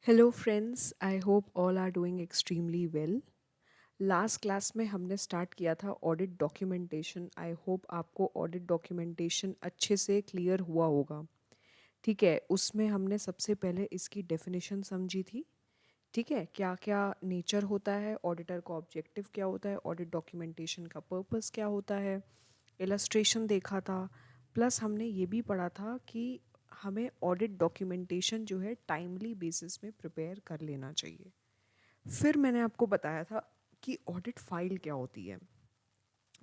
Hello friends, I hope all are doing extremely well. Last class में हमने start किया था ऑडिट डॉक्यूमेंटेशन। आई होप आपको audit documentation अच्छे से क्लियर हुआ होगा। ठीक है, उसमें हमने सबसे पहले इसकी डेफिनेशन समझी थी। ठीक है, क्या क्या नेचर होता है, ऑडिटर का ऑब्जेक्टिव क्या होता है, ऑडिट डॉक्यूमेंटेशन का पर्पस क्या होता है, इलस्ट्रेशन देखा था। प्लस हमने ये भी पढ़ा था कि हमें ऑडिट डॉक्यूमेंटेशन जो है टाइमली बेसिस में प्रिपेयर कर लेना चाहिए। फिर मैंने आपको बताया था कि ऑडिट फाइल क्या होती है।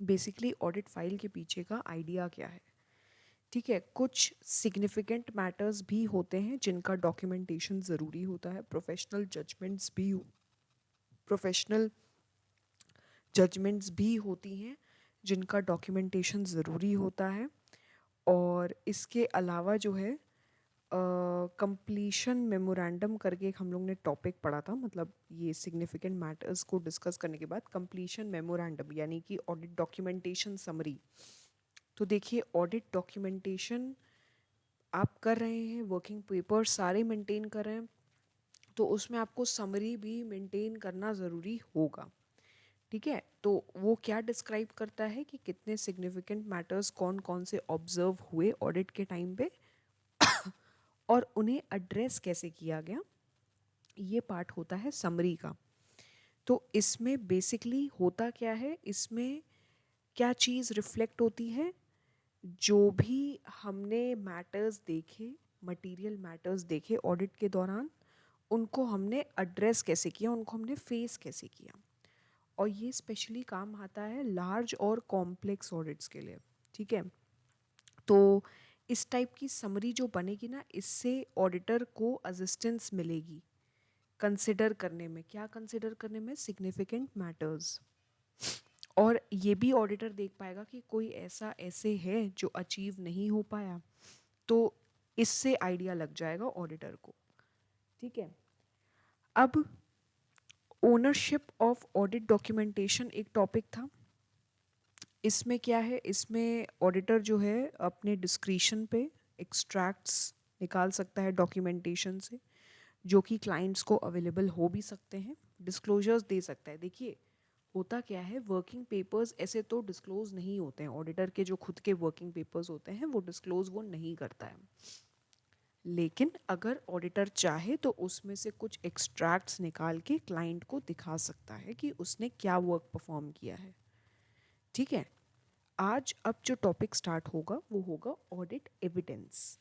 बेसिकली ऑडिट फाइल के पीछे का आइडिया क्या है। ठीक है, कुछ सिग्निफिकेंट मैटर्स भी होते हैं जिनका डॉक्यूमेंटेशन ज़रूरी होता है। प्रोफेशनल जजमेंट्स भी होती हैं जिनका डॉक्यूमेंटेशन ज़रूरी होता है। और इसके अलावा जो है कंप्लीशन मेमोरेंडम करके एक हम लोग ने टॉपिक पढ़ा था। मतलब ये सिग्निफिकेंट मैटर्स को डिस्कस करने के बाद कंप्लीशन मेमोरेंडम यानी कि ऑडिट डॉक्यूमेंटेशन समरी। तो देखिए, ऑडिट डॉक्यूमेंटेशन आप कर रहे हैं, वर्किंग पेपर्स सारे मेंटेन कर रहे हैं, तो उसमें आपको समरी भी मेंटेन करना ज़रूरी होगा। ठीक है, तो वो क्या डिस्क्राइब करता है कि कितने सिग्निफिकेंट मैटर्स कौन कौन से ऑब्जर्व हुए ऑडिट के टाइम पे और उन्हें एड्रेस कैसे किया गया। ये पार्ट होता है समरी का। तो इसमें बेसिकली होता क्या है, इसमें क्या चीज़ रिफ्लेक्ट होती है, जो भी हमने मैटर्स देखे, मटेरियल मैटर्स देखे ऑडिट के दौरान, उनको हमने एड्रेस कैसे किया, उनको हमने फेस कैसे किया। और ये स्पेशली काम आता है लार्ज और कॉम्प्लेक्स ऑडिट्स के लिए। ठीक है, तो इस टाइप की समरी जो बनेगी ना, इससे ऑडिटर को असिस्टेंस मिलेगी कंसिडर करने में। क्या कंसिडर करने में? Significant matters. और ये भी ऑडिटर देख पाएगा कि कोई ऐसे है जो अचीव नहीं हो पाया, तो इससे आइडिया लग जाएगा ऑडिटर को। ठीक है, अब ओनरशिप ऑफ ऑडिट डॉक्यूमेंटेशन एक टॉपिक था। इसमें क्या है, इसमें ऑडिटर जो है अपने डिस्क्रिशन पे एक्सट्रैक्ट्स निकाल सकता है डॉक्यूमेंटेशन से, जो कि क्लाइंट्स को अवेलेबल हो भी सकते हैं। डिस्क्लोजर्स दे सकता है। देखिए, होता क्या है, वर्किंग पेपर्स ऐसे तो डिस्क्लोज नहीं होते हैं। ऑडिटर के जो खुद के वर्किंग पेपर्स होते हैं वो डिस्क्लोज वो नहीं करता है। लेकिन अगर ऑडिटर चाहे तो उसमें से कुछ एक्सट्रैक्ट्स निकाल के क्लाइंट को दिखा सकता है कि उसने क्या वर्क परफॉर्म किया है। ठीक है, आज अब जो टॉपिक स्टार्ट होगा वो होगा ऑडिट एविडेंस।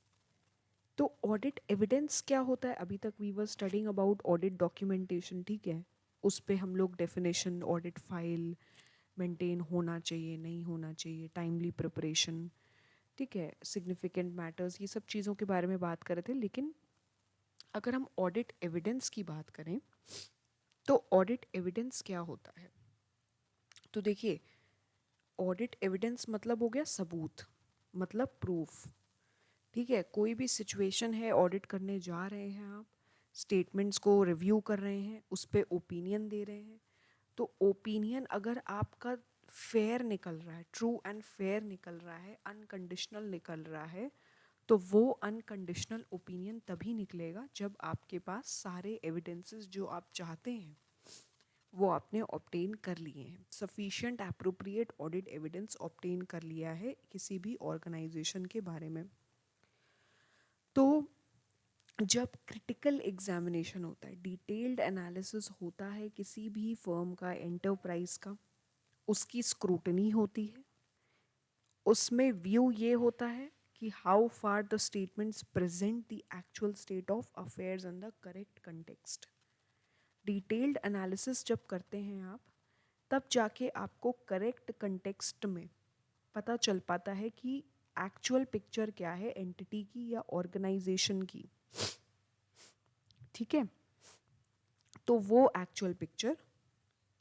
तो ऑडिट एविडेंस क्या होता है? अभी तक we were studying about audit documentation. ठीक है, उस पे हम लोग डेफिनेशन, ऑडिट फाइल मेंटेन होना चाहिए नहीं होना चाहिए, टाइमली प्रिपरेशन, ठीक है, सिग्निफिकेंट मैटर्स, ये सब चीज़ों के बारे में बात कर रहे थे। लेकिन अगर हम ऑडिट एविडेंस की बात करें तो ऑडिट एविडेंस क्या होता है? तो देखिए, ऑडिट एविडेंस मतलब हो गया सबूत, मतलब प्रूफ। ठीक है, कोई भी सिचुएशन है, ऑडिट करने जा रहे हैं आप, स्टेटमेंट्स को रिव्यू कर रहे हैं, उस पर ओपिनियन दे रहे हैं। तो ओपिनियन अगर आपका फेयर निकल रहा है, ट्रू एंड फेयर निकल रहा है, अनकंडीशनल निकल रहा है, तो वो अनकंडीशनल ओपिनियन तभी निकलेगा जब आपके पास सारे एविडेंसेस जो आप चाहते हैं वो आपने ऑब्टेन कर लिए हैं। Sufficient appropriate audit evidence obtain कर लिया है किसी भी ऑर्गेनाइजेशन के बारे में। तो जब क्रिटिकल एग्जामिनेशन होता है, डिटेल्ड एनालिसिस होता है किसी भी फर्म का, एंटरप्राइज का, उसकी स्क्रूटनी होती है। उसमें व्यू ये होता है कि how far the statements present the actual state of affairs in the correct context. Detailed analysis जब करते हैं आप, तब जाके आपको करेक्ट कंटेक्स्ट में पता चल पाता है कि एक्चुअल पिक्चर क्या है एंटिटी की या ऑर्गेनाइजेशन की। ठीक है, तो वो एक्चुअल पिक्चर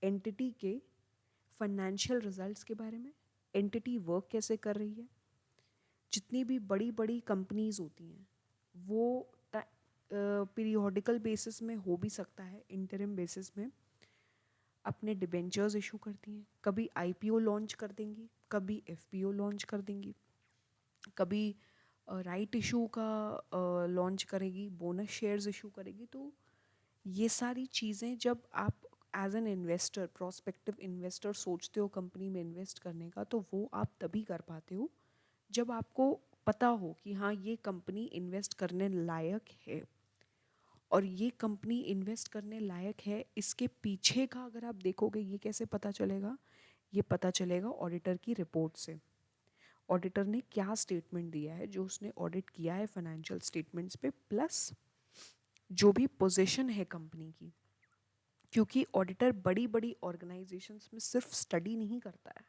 एंटिटी के फाइनेंशियल रिजल्ट्स के बारे में, एंटिटी वर्क कैसे कर रही है। जितनी भी बड़ी बड़ी कंपनीज होती हैं वो पीरियोडिकल बेसिस में, हो भी सकता है इंटरिम बेसिस में, अपने डिबेंचर्स इशू करती हैं। कभी आईपीओ लॉन्च कर देंगी, कभी एफपीओ लॉन्च कर देंगी, कभी राइट इशू का लॉन्च करेगी, बोनस शेयर्स इशू करेगी। तो ये सारी चीज़ें जब आप as an investor, prospective investor सोचते हो कंपनी में इन्वेस्ट करने का, तो वो आप तभी कर पाते हो जब आपको पता हो कि हाँ ये कंपनी इन्वेस्ट करने लायक है। और ये कंपनी इन्वेस्ट करने लायक है, इसके पीछे का अगर आप देखोगे ये कैसे पता चलेगा, ये पता चलेगा ऑडिटर की रिपोर्ट से। ऑडिटर ने क्या स्टेटमेंट दिया है, जो उसने ऑडिट किया है फाइनेंशियल स्टेटमेंट्स पे, प्लस जो भी पोजीशन है कंपनी की। क्योंकि ऑडिटर बड़ी बड़ी ऑर्गेनाइजेशंस में सिर्फ स्टडी नहीं करता है,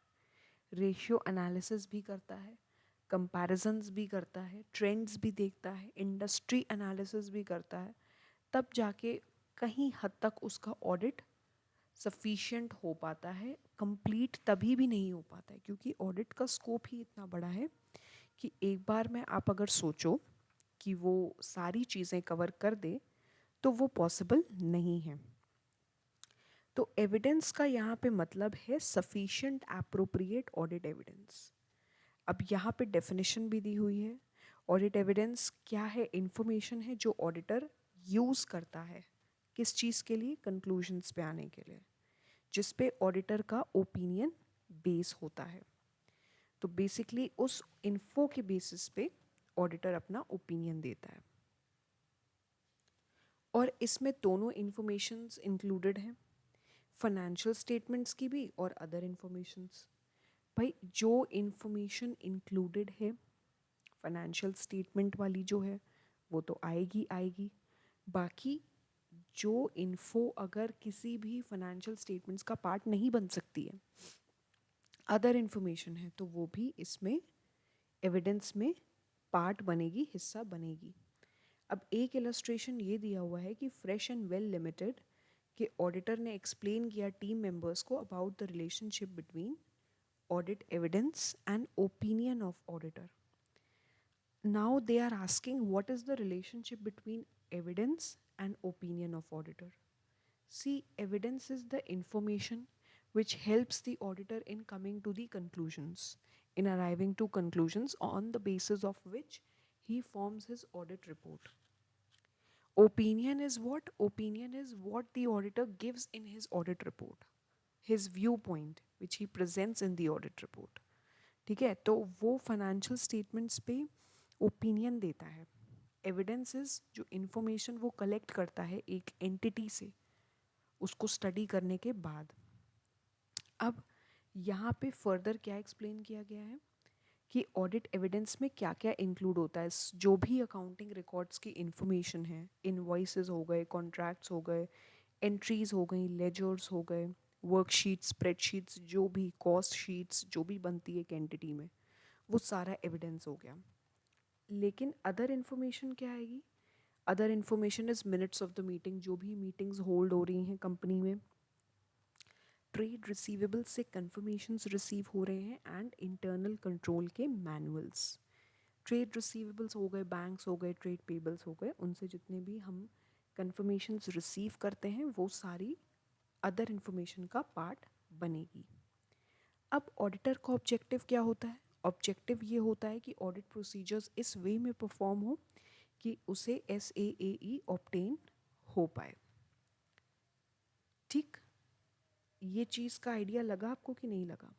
रेशियो एनालिसिस भी करता है, कंपैरिजंस भी करता है, ट्रेंड्स भी देखता है, इंडस्ट्री एनालिसिस भी करता है। तब जाके कहीं हद तक उसका ऑडिट सफिशिएंट हो पाता है। कंप्लीट तभी भी नहीं हो पाता है क्योंकि ऑडिट का स्कोप ही इतना बड़ा है कि एक बार में आप अगर सोचो कि वो सारी चीज़ें कवर कर दे तो वो पॉसिबल नहीं है। तो एविडेंस का यहाँ पे मतलब है सफिशिएंट एप्रोप्रिएट ऑडिट एविडेंस। अब यहाँ पे डेफिनेशन भी दी हुई है। ऑडिट एविडेंस क्या है? इंफॉर्मेशन है जो ऑडिटर यूज़ करता है किस चीज़ के लिए? कंक्लूजन्स पे आने के लिए, जिस पे ऑडिटर का ओपिनियन बेस होता है। तो बेसिकली उस इन्फो के बेसिस पे ऑडिटर अपना ओपिनियन देता है। और इसमें दोनों इन्फॉर्मेशंस इंक्लूडेड हैं, फाइनेंशियल स्टेटमेंट्स की भी और अदर इन्फॉर्मेशंस। भाई जो इन्फॉर्मेशन इंक्लूडेड है फाइनेंशियल स्टेटमेंट वाली जो है वो तो आएगी आएगी। बाकी जो इन्फो अगर किसी भी फाइनेंशियल स्टेटमेंट्स का पार्ट नहीं बन सकती है, अदर इन्फॉर्मेशन है, तो वो भी इसमें एविडेंस में पार्ट बनेगी, हिस्सा बनेगी। अब एक इलस्ट्रेशन ये दिया हुआ है कि फ्रेश एंड वेल लिमिटेड के ऑडिटर ने एक्सप्लेन किया टीम मेंबर्स को about the relationship between audit evidence and opinion of auditor. Now they are asking what is the relationship between evidence and opinion of auditor. See, evidence is the information which helps the auditor in coming to the conclusions, in arriving to conclusions on the basis of which he forms his audit report. Opinion is what? Opinion is what the auditor gives in his audit report, his viewpoint which he presents in the audit report. ठीक है, तो वो financial statements पे opinion देता है। Evidence is जो information वो collect करता है एक एंटिटी से, उसको स्टडी करने के बाद। अब यहाँ पे फर्दर क्या एक्सप्लेन किया गया है कि ऑडिट एविडेंस में क्या क्या इंक्लूड होता है। जो भी अकाउंटिंग रिकॉर्ड्स की इंफॉर्मेशन है, इनवॉइसेस हो गए, कॉन्ट्रैक्ट्स हो गए, एंट्रीज हो गई, लेजर्स हो गए, वर्कशीट्स, स्प्रेडशीट्स, जो भी कॉस्ट शीट्स जो भी बनती है एक एंटिटी में, वो सारा एविडेंस हो गया। लेकिन अदर इन्फॉर्मेशन क्या आएगी? Other information is minutes of the meeting, जो भी मीटिंग्स होल्ड हो रही हैं कंपनी में, ट्रेड रिसीवेबल्स से कंफर्मेशंस रिसीव हो रहे हैं, एंड इंटरनल कंट्रोल के मैनुअल्स। ट्रेड रिसीवेबल्स हो गए, बैंक्स हो गए, ट्रेड पेबल्स हो गए, उनसे जितने भी हम कंफर्मेशंस रिसीव करते हैं वो सारी अदर इन्फॉर्मेशन का पार्ट बनेगी। अब ऑडिटर का ऑब्जेक्टिव क्या होता है? ऑब्जेक्टिव ये होता है कि ऑडिट प्रोसीजर्स इस वे में परफॉर्म हो कि उसे SAAE ऑब्टेन हो पाए। ठीक, ये चीज़ का आइडिया लगा आपको कि नहीं लगा?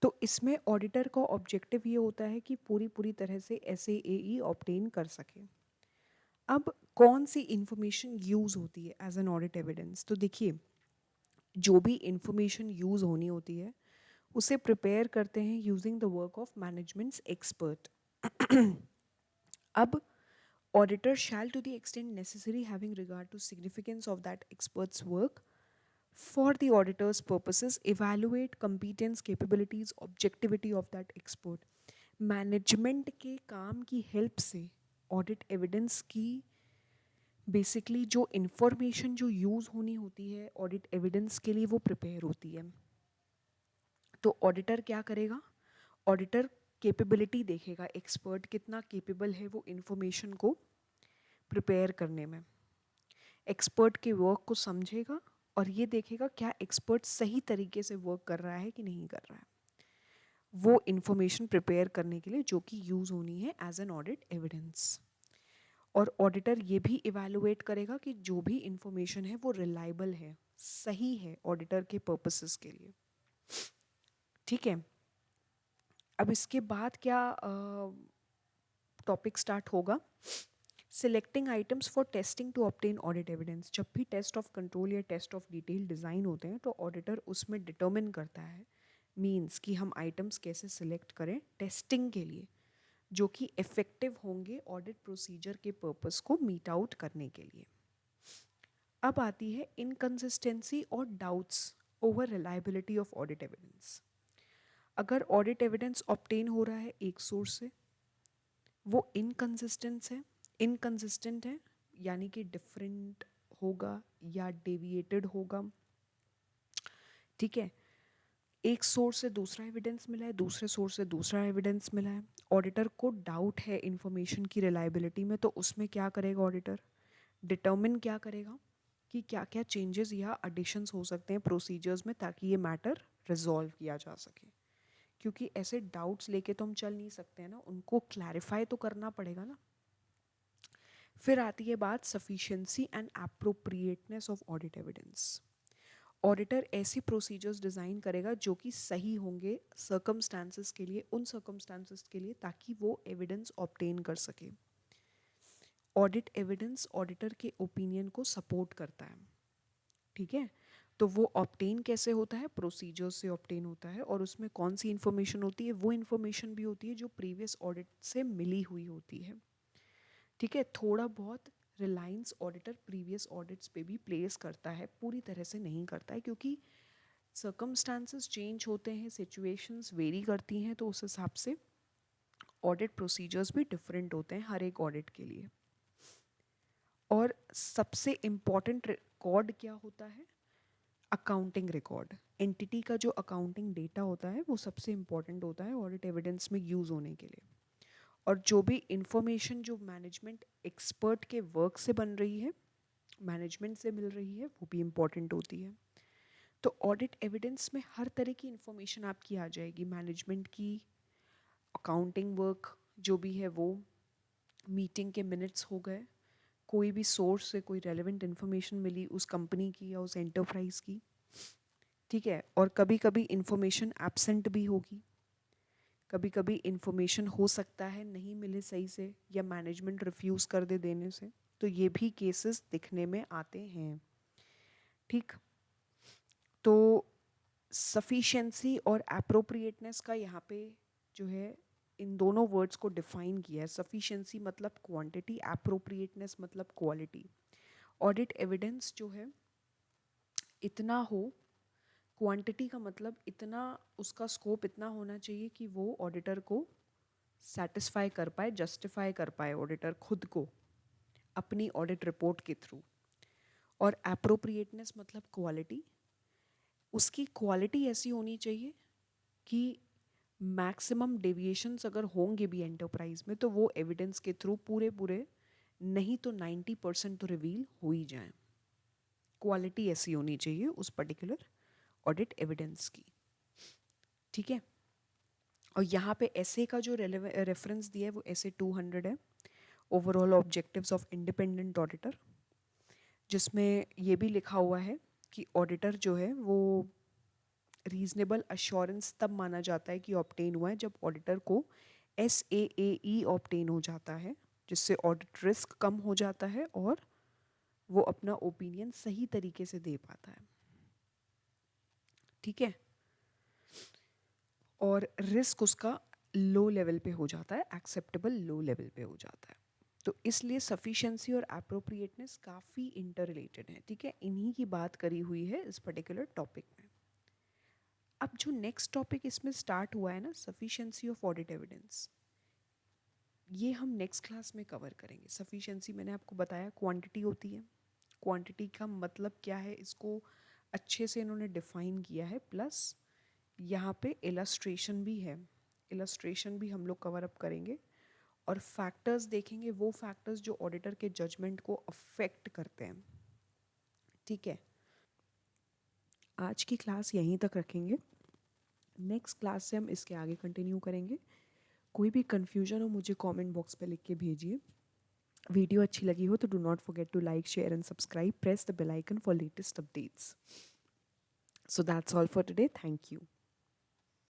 तो इसमें ऑडिटर का ऑब्जेक्टिव ये होता है कि पूरी पूरी तरह से SAAE ऑब्टेन कर सके। अब कौन सी इंफॉर्मेशन यूज़ होती है एज एन ऑडिट एविडेंस? तो देखिए, जो भी इंफॉर्मेशन यूज़ होनी होती है उसे प्रिपेयर करते हैं using the work of managements expert. अब auditor shall to the extent necessary having regard to significance of that expert's work for the auditor's purposes evaluate competence, capabilities, objectivity of that expert। Management के काम की help से audit evidence की basically जो information जो use होनी होती है ऑडिट एविडेंस के लिए वो प्रिपेयर होती है। तो ऑडिटर क्या करेगा? ऑडिटर कैपेबिलिटी देखेगा, एक्सपर्ट कितना केपेबल है वो इंफॉर्मेशन को प्रिपेयर करने में। एक्सपर्ट के वर्क को समझेगा और ये देखेगा क्या एक्सपर्ट सही तरीके से वर्क कर रहा है कि नहीं कर रहा है, वो इंफॉर्मेशन प्रिपेयर करने के लिए जो कि यूज़ होनी है एज एन ऑडिट एविडेंस। और ऑडिटर ये भी इवैल्यूएट करेगा कि जो भी इंफॉर्मेशन है वो रिलायबल है, सही है ऑडिटर के पर्पसेस के लिए। ठीक है, अब इसके बाद क्या टॉपिक स्टार्ट होगा, selecting items for testing to obtain audit evidence. जब भी टेस्ट ऑफ कंट्रोल या टेस्ट ऑफ डिटेल डिज़ाइन होते हैं तो ऑडिटर उसमें डिटर्मिन करता है, मीन्स कि हम आइटम्स कैसे सिलेक्ट करें टेस्टिंग के लिए जो कि इफ़ेक्टिव होंगे ऑडिट प्रोसीजर के पर्पस को मीट आउट करने के लिए। अब आती है इनकन्सिस्टेंसी और doubts over reliability of audit evidence. अगर ऑडिट एविडेंस ऑब्टेन हो रहा है एक सोर्स से, वो इनकन्सिस्टेंट है यानी कि डिफरेंट होगा या डेविएटेड होगा। ठीक है, एक सोर्स से दूसरा एविडेंस मिला है, दूसरे सोर्स से दूसरा एविडेंस मिला है, ऑडिटर को डाउट है इंफॉर्मेशन की रिलायबिलिटी में, तो उसमें क्या करेगा ऑडिटर, डिटर्मिन क्या करेगा कि क्या क्या चेंजेस या एडिशंस हो सकते हैं प्रोसीजर्स में ताकि ये मैटर रिजॉल्व किया जा सके। क्योंकि ऐसे डाउट्स लेके तो हम चल नहीं सकते हैं ना, उनको क्लैरिफाई तो करना पड़ेगा ना। फिर आती है बात sufficiency and appropriateness of audit evidence. Auditor ऐसी प्रोसीजर्स डिज़ाइन करेगा जो कि सही होंगे सर्कमस्टांसेस के लिए, उन सर्कमस्टांसेस के लिए ताकि वो एविडेंस ऑब्टेन कर सके। ऑडिट एविडेंस ऑडिटर के ओपिनियन को सपोर्ट करता है। ठीक है, तो वो ऑब्टेन कैसे होता है, प्रोसीजर से ऑब्टेन होता है, और उसमें कौन सी इन्फॉर्मेशन होती है, वो इन्फॉर्मेशन भी होती है जो प्रीवियस ऑडिट से मिली हुई होती है। ठीक है, थोड़ा बहुत रिलायंस ऑडिटर प्रीवियस ऑडिट्स पे भी प्लेस करता है, पूरी तरह से नहीं करता है क्योंकि सर्कमस्टांसेस चेंज होते हैं, सिचुएशंस वेरी करती हैं, तो उस हिसाब से ऑडिट प्रोसीजर्स भी डिफरेंट होते हैं हर एक ऑडिट के लिए। और सबसे इम्पॉर्टेंट रिकॉर्ड क्या होता है, अकाउंटिंग रिकॉर्ड। एंटिटी का जो अकाउंटिंग डेटा होता है वो सबसे इम्पॉर्टेंट होता है ऑडिट एविडेंस में यूज़ होने के लिए। और जो भी इंफॉर्मेशन जो मैनेजमेंट एक्सपर्ट के वर्क से बन रही है, मैनेजमेंट से मिल रही है, वो भी इम्पॉर्टेंट होती है। तो ऑडिट एविडेंस में हर तरह की इंफॉर्मेशन आपकी आ जाएगी, मैनेजमेंट की, अकाउंटिंग वर्क जो भी है वो, मीटिंग के मिनट्स हो गए, कोई भी सोर्स से कोई रेलेवेंट इन्फॉर्मेशन मिली उस कंपनी की या उस एंटरप्राइज की। ठीक है, और कभी कभी इंफॉर्मेशन एब्सेंट भी होगी, कभी कभी इंफॉर्मेशन हो सकता है नहीं मिले सही से या मैनेजमेंट रिफ्यूज़ कर दे देने से, तो ये भी केसेस दिखने में आते हैं। ठीक, तो सफिशिएंसी और एप्रोप्रिएटनेस का यहाँ पे जो है इन दोनों वर्ड्स को डिफाइन किया है। सफिशिएंसी मतलब क्वांटिटी, एप्रोप्रिएटनेस मतलब क्वालिटी। ऑडिट एविडेंस जो है इतना हो, क्वांटिटी का मतलब इतना, उसका स्कोप इतना होना चाहिए कि वो ऑडिटर को सेटिस्फाई कर पाए, जस्टिफाई कर पाए ऑडिटर खुद को अपनी ऑडिट रिपोर्ट के थ्रू। और एप्रोप्रिएटनेस मतलब क्वालिटी, उसकी क्वालिटी ऐसी होनी चाहिए कि मैक्सिमम डेविएशंस अगर होंगे भी एंटरप्राइज में तो वो एविडेंस के थ्रू पूरे पूरे नहीं तो 90% तो रिवील हो ही जाए। क्वालिटी ऐसी होनी चाहिए उस पर्टिकुलर ऑडिट एविडेंस की। ठीक है, और यहाँ पे एसए का जो रेफरेंस दिया है वो एसए 200 है, overall objectives of independent auditor, जिसमें ये भी लिखा हुआ है कि ऑडिटर जो है वो रीजनेबल अश्योरेंस तब माना जाता है कि ऑब्टेन हुआ है जब ऑडिटर को SAAE ऑब्टेन हो जाता है, जिससे ऑडिट रिस्क कम हो जाता है और वो अपना ओपिनियन सही तरीके से दे पाता है। ठीक है, और रिस्क उसका लो लेवल पे हो जाता है, एक्सेप्टेबल लो लेवल पे हो जाता है। तो इसलिए सफिशिएंसी और एप्रोप्रिएटनेस काफ़ी इंटर रिलेटेड है। ठीक है, इन्हीं की बात करी हुई है इस पर्टिकुलर टॉपिक में। अब जो नेक्स्ट टॉपिक इसमें स्टार्ट हुआ है ना, सफिशिएंसी ऑफ ऑडिट एविडेंस, ये हम नेक्स्ट क्लास में कवर करेंगे। सफिशिएंसी मैंने आपको बताया क्वांटिटी होती है, क्वांटिटी का मतलब क्या है इसको अच्छे से इन्होंने डिफाइन किया है, प्लस यहाँ पे इलस्ट्रेशन भी है, इलस्ट्रेशन भी हम लोग कवर अप करेंगे। और फैक्टर्स देखेंगे, वो फैक्टर्स जो ऑडिटर के जजमेंट को अफेक्ट करते हैं। ठीक है, आज की क्लास यहीं तक रखेंगे, नेक्स्ट क्लास से हम इसके आगे कंटिन्यू करेंगे। कोई भी कन्फ्यूजन हो मुझे कमेंट बॉक्स पे लिख के भेजिए। वीडियो अच्छी लगी हो तो do not forget to like share and subscribe press the bell icon for latest updates so that's all for today thank you